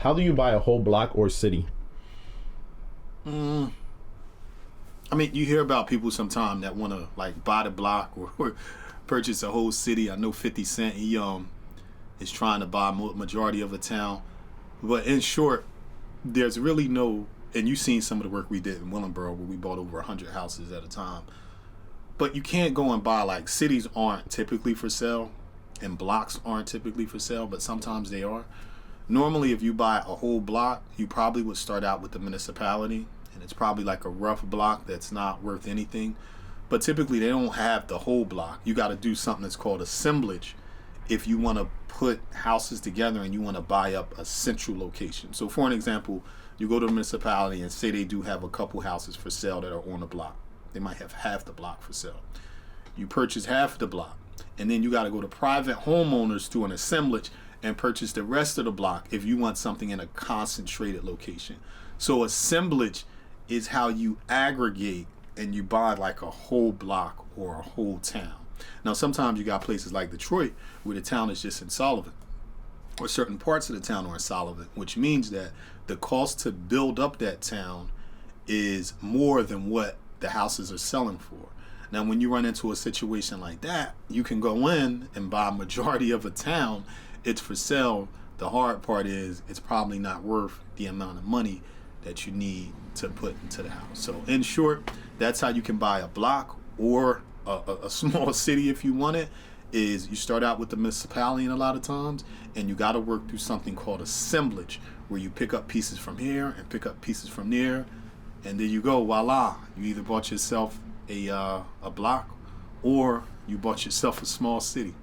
How do you buy a whole block or city? I mean, you hear about people sometimes that want to like buy the block or purchase a whole city. I know 50 Cent, he is trying to buy majority of a town. But in short, there's really no, and you've seen some of the work we did in Willingboro where we bought over 100 houses at a time. But you can't go and buy, like, cities aren't typically for sale and blocks aren't typically for sale, but sometimes they are. Normally, if you buy a whole block, you probably would start out with the municipality, and it's probably like a rough block that's not worth anything. But typically, they don't have the whole block. You got to do something that's called assemblage if you want to put houses together and you want to buy up a central location. So, for an example, you go to a municipality and say they do have a couple houses for sale that are on a block. They might have half the block for sale. You purchase half of the block, and then you got to go to private homeowners to an assemblage and purchase the rest of the block if you want something in a concentrated location. So assemblage is how you aggregate and you buy like a whole block or a whole town. Now, sometimes you got places like Detroit where the town is just insolvent, or certain parts of the town are insolvent, which means that the cost to build up that town is more than what the houses are selling for. Now, when you run into a situation like that, you can go in and buy a majority of a town. It's for sale. The hard part is it's probably not worth the amount of money that you need to put into the house. So in short, that's how you can buy a block or a small city if you want it, is you start out with the municipality a lot of times, and you got to work through something called assemblage, where you pick up pieces from here and pick up pieces from there, and there you go, voila. You either bought yourself a block or you bought yourself a small city.